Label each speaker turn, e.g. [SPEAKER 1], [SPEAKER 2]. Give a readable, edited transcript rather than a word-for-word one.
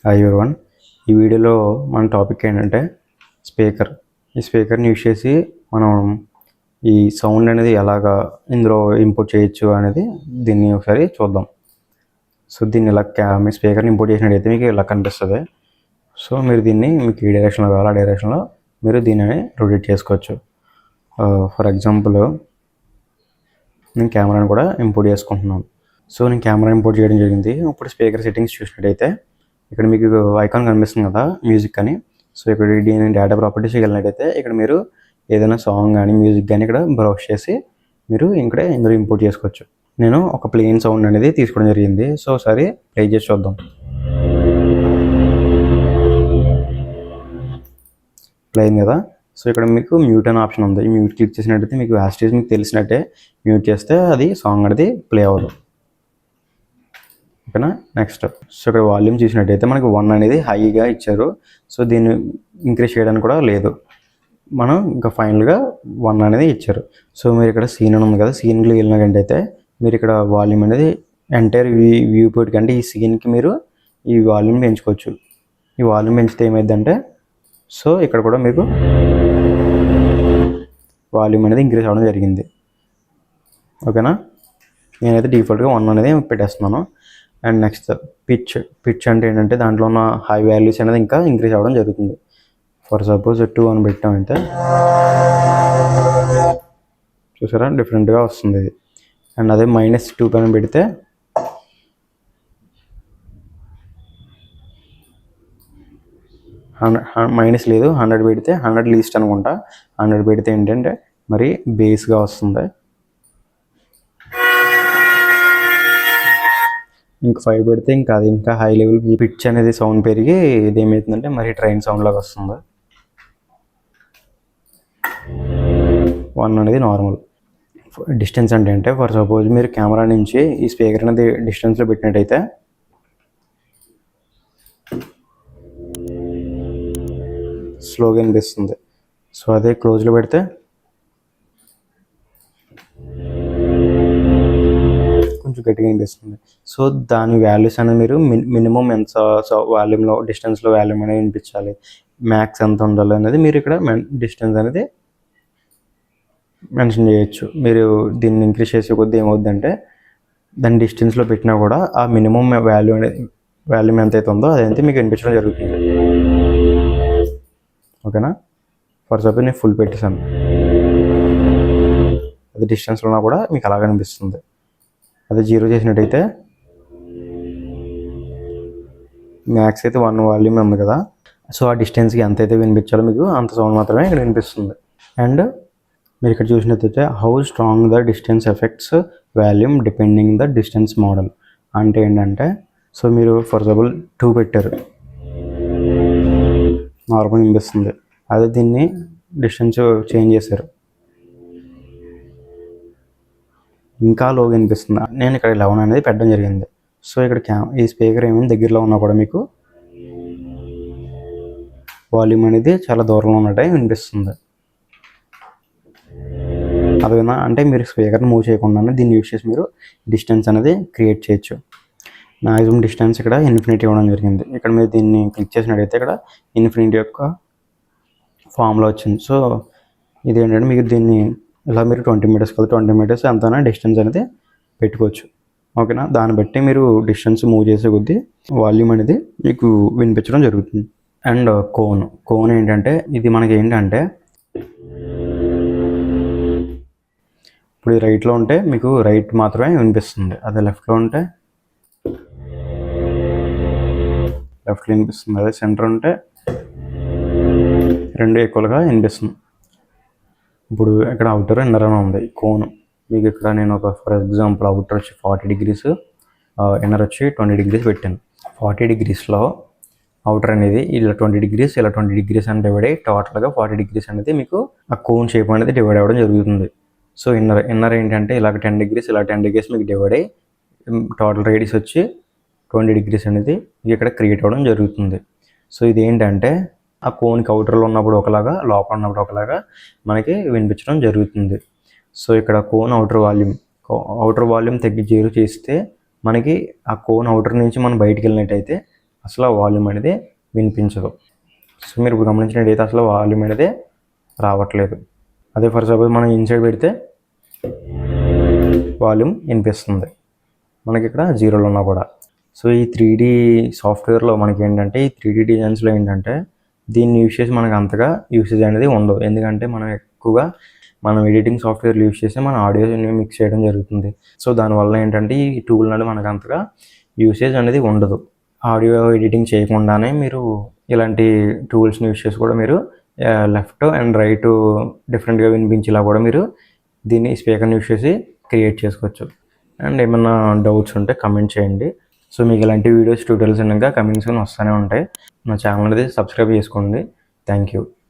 [SPEAKER 1] Hi everyone. ఈ వీడియోలో మన టాపిక్ ఏంటంటే స్పీకర్. ఈ స్పీకర్ని యూజ్ చేసి మనం ఈ సౌండ్ అనేది ఎలాగా ఇందులో ఇంపోర్ట్ చేయొచ్చు అనేది దీన్ని ఒకసారి చూద్దాం. సో దీన్ని ఇలా మీ స్పీకర్ని ఇంపోర్ట్ చేసినట్టయితే మీకు ఇలా కనిపిస్తుంది. సో మీరు దీన్ని మీకు ఈ డైరెక్షన్లో కావాలి ఆ డైరెక్షన్లో మీరు దీనిని రొటేట్ చేసుకోవచ్చు. ఫర్ ఎగ్జాంపుల్ నేను కెమెరాని కూడా ఇంపోర్ట్ చేసుకుంటున్నాను. సో నేను కెమెరా ఇంపోర్ట్ చేయడం జరిగింది. ఇప్పుడు స్పీకర్ సెట్టింగ్స్ చూసినట్టయితే ఇక్కడ మీకు ఐకాన్ కనిపిస్తుంది కదా, మ్యూజిక్ అని. సో ఇక్కడ దీని డేటా ప్రాపర్టీస్కి వెళ్ళినట్టయితే ఇక్కడ మీరు ఏదైనా సాంగ్ కానీ మ్యూజిక్ కానీ ఇక్కడ బ్రౌజ్ చేసి మీరు ఇక్కడ ఇందులో ఇంపోర్ట్ చేసుకోవచ్చు. నేను ఒక ప్లెయిన్ సౌండ్ అనేది తీసుకోవడం జరిగింది. సో ఒకసారి ప్లే చేసి చూద్దాం. ప్లే అయింది కదా. సో ఇక్కడ మీకు మ్యూట్ అనే ఆప్షన్ ఉంది. ఈ మ్యూట్ క్లిక్ చేసినట్టయితే మీకు యాస్టేజ్ మీకు తెలిసినట్టే మ్యూట్ చేస్తే అది సాంగ్ అనేది ప్లే అవ్వదు. ఓకేనా. నెక్స్ట్ సో ఇక్కడ వాల్యూమ్ చూసినట్టయితే మనకి 1 అనేది హైగా ఇచ్చారు. సో దీన్ని ఇంక్రీజ్ చేయడానికి కూడా లేదు. మనం ఇంకా ఫైనల్గా 1 అనేది ఇచ్చారు. సో మీరు ఇక్కడ సీన్ అని ఉంది కదా, సీన్కి వెళ్ళినట్టయితే మీరు ఇక్కడ వాల్యూమ్ అనేది ఎంటైర్ వ్యూ పోర్ట్ కంటే ఈ సీన్కి మీరు ఈ వాల్యూమ్ పెంచుకోవచ్చు. ఈ వాల్యూమ్ పెంచితే ఏమైందంటే సో ఇక్కడ కూడా మీకు వాల్యూమ్ అనేది ఇంక్రీజ్ అవ్వడం జరిగింది. ఓకేనా. నేనైతే డిఫాల్ట్గా 1 అనేది పెట్టేస్తున్నాను. అండ్ నెక్స్ట్ పిచ్ అంటే ఏంటంటే దాంట్లో ఉన్న హై వాల్యూస్ అనేది ఇంకా ఇంక్రీజ్ అవ్వడం జరుగుతుంది. ఫర్ సపోజ్ 2 అని పెట్టామంటే చూసారా డిఫరెంట్గా వస్తుంది ఇది. అండ్ అదే -2 పైన పెడితే మైనస్ లేదు, 100 పెడితే 100 లీస్ట్ అనుకుంటా. 100 పెడితే ఏంటంటే మరి బేస్గా వస్తుంది. ఇంకా 5 పెడితే ఇంకా అది ఇంకా హై లెవెల్ పిచ్ అనేది సౌండ్ పెరిగి ఇది ఏమవుతుందంటే మరి ట్రైన్ సౌండ్ లాగా వస్తుంది. 1 అనేది నార్మల్. డిస్టెన్స్ అంటే ఫర్ సపోజ్ మీరు కెమెరా నుంచి ఈ స్పీకర్ అనేది డిస్టెన్స్లో పెట్టినట్టయితే స్లోగా అనిపిస్తుంది. సో అదే క్లోజ్లో పెడితే కొంచెం గట్టిగా అనిపిస్తుంది. సో దాని వాల్యూస్ అనేది మీరు మినిమం ఎంత వాల్యూమ్లో డిస్టెన్స్లో వాల్యూమ్ అనేది వినిపించాలి, మ్యాక్స్ ఎంత ఉండాలి అనేది మీరు ఇక్కడ డిస్టెన్స్ అనేది మెన్షన్ చేయొచ్చు. మీరు దీన్ని ఇంక్రీజ్ చేసే కొద్దీ ఏమవుద్దంటే దాని డిస్టెన్స్లో పెట్టినా కూడా ఆ మినిమం వాల్యూమ్ ఎంత అయితే ఉందో అదైతే మీకు వినిపించడం జరుగుతుంది. ఓకేనా. ఫర్ సపోజ్ నేను ఫుల్ పెట్టేసాను, అది డిస్టెన్స్లో ఉన్నా కూడా మీకు అలాగే అనిపిస్తుంది. అదే 0 చేసినట్టయితే మ్యాక్స్ అయితే 1 వాల్యూమ్ ఉంది కదా. సో ఆ డిస్టెన్స్కి ఎంత అయితే వినిపించాలో మీకు అంత సౌండ్ మాత్రమే ఇక్కడ వినిపిస్తుంది. అండ్ మీరు ఇక్కడ చూసినట్టయితే how strong the distance effects volume depending the distance model అంటే ఏంటంటే సో మీరు ఫర్ ఎగ్జాంపుల్ 2 పెట్టారు, నార్మల్ వినిపిస్తుంది. అదే దీన్ని డిస్టెన్స్ చేంజ్ చేశారు, ఇంకా లోగా వినిపిస్తుంది. నేను ఇక్కడ 11 అనేది పెట్టడం జరిగింది. సో ఇక్కడ ఈ స్పీకర్ ఏమైనా దగ్గరలో ఉన్నా కూడా మీకు వాల్యూమ్ అనేది చాలా దూరంలో ఉన్నట్టే వినిపిస్తుంది. అదేనా అంటే మీరు స్పీకర్ని మూవ్ చేయకుండానే దీన్ని యూజ్ చేసి మీరు డిస్టెన్స్ అనేది క్రియేట్ చేయొచ్చు. మ్యాక్సిమం డిస్టెన్స్ ఇక్కడ ఇన్ఫినిటీ ఇవ్వడం జరిగింది. ఇక్కడ మీరు దీన్ని క్లిక్ చేసినట్టయితే ఇక్కడ ఇన్ఫినిటీ యొక్క ఫామ్లో వచ్చింది. సో ఇది ఏంటంటే మీకు దీన్ని ఇలా మీరు 20 మీటర్స్ కదా 20 మీటర్స్ ఎంతైనా డిస్టెన్స్ అనేది పెట్టుకోవచ్చు. ఓకేనా. దాన్ని బట్టి మీరు డిస్టెన్స్ మూవ్ చేసే కొద్దీ వాల్యూమ్ అనేది మీకు వినిపించడం జరుగుతుంది. అండ్ కోన్ ఏంటంటే ఇది మనకి ఏంటంటే ఇప్పుడు రైట్లో ఉంటే మీకు రైట్ మాత్రమే వినిపిస్తుంది, అదే లెఫ్ట్లో ఉంటే లెఫ్ట్లో వినిపిస్తుంది, అదే సెంటర్ ఉంటే 2 ఈక్వల్గా వినిపిస్తుంది. ఇప్పుడు ఇక్కడ అవుటర్ ఇన్నర్ అని ఉంది కోన్. మీకు ఇక్కడ నేను ఒక ఫర్ ఎగ్జాంపుల్ అవుటర్ వచ్చి 40 degrees, ఇన్నర్ వచ్చి 20 degrees పెట్టాను. 40 degreesలో అవుటర్ అనేది ఇలా 20 degrees ఇలా 20 degrees అని డివైడ్ అయ్యి టోటల్గా 40 degrees అనేది మీకు ఆ కోన్ షేప్ అనేది డివైడ్ అవ్వడం జరుగుతుంది. సో ఇన్నర్ ఏంటంటే ఇలాగ 10 degrees ఇలా 10 degrees మీకు డివైడ్ అయ్యి టోటల్ రేడియస్ వచ్చి 20 degrees అనేది మీకు ఇక్కడ క్రియేట్ అవ్వడం జరుగుతుంది. సో ఇది ఏంటంటే ఆ కోన్కి అవుటర్లో ఉన్నప్పుడు ఒకలాగా లోపల ఉన్నప్పుడు ఒకలాగా మనకి వినిపించడం జరుగుతుంది. సో ఇక్కడ కోన్ అవుటర్ వాల్యూమ్ తగ్గి 0 చేస్తే మనకి ఆ కోన్ అవుటర్ నుంచి మనం బయటికి వెళ్ళినట్టయితే అసలు వాల్యూమ్ అనేది వినిపించదు. సో మీరు ఇప్పుడు గమనించినట్టయితే అసలు వాల్యూమ్ అనేది రావట్లేదు. అదే ఫర్ సపోజ్ మనం ఇన్సైడ్ పెడితే వాల్యూమ్ వినిపిస్తుంది, మనకి ఇక్కడ జీరోలో ఉన్నా కూడా. సో ఈ 3D సాఫ్ట్వేర్లో మనకి ఏంటంటే, ఈ 3D డిజైన్స్లో ఏంటంటే దీన్ని యూజ్ చేసి మనకు అంతగా యూసేజ్ అనేది ఉండదు. ఎందుకంటే మనం ఎక్కువగా ఎడిటింగ్ సాఫ్ట్వేర్లు యూజ్ చేసి మన ఆడియోని మిక్స్ చేయడం జరుగుతుంది. సో దానివల్ల ఏంటంటే ఈ టూల్ అనేది మనకు అంతగా యూసేజ్ అనేది ఉండదు. ఆడియో ఎడిటింగ్ చేయకుండానే మీరు ఇలాంటి టూల్స్ని యూజ్ చేసి కూడా మీరు లెఫ్ట్ అండ్ రైట్ డిఫరెంట్గా వినిపించేలా కూడా మీరు దీన్ని స్పీకర్ని యూజ్ చేసి క్రియేట్ చేసుకోవచ్చు. అండ్ ఏమన్నా డౌట్స్ ఉంటే కమెంట్ చేయండి. సో మీకు ఇలాంటి వీడియోస్ ట్యూటోరియల్స్ ఇంకా కమింగ్ సూన్ వస్తూనే ఉంటాయి. నా ఛానల్ అనేది సబ్స్క్రైబ్ చేసుకోండి. Thank you.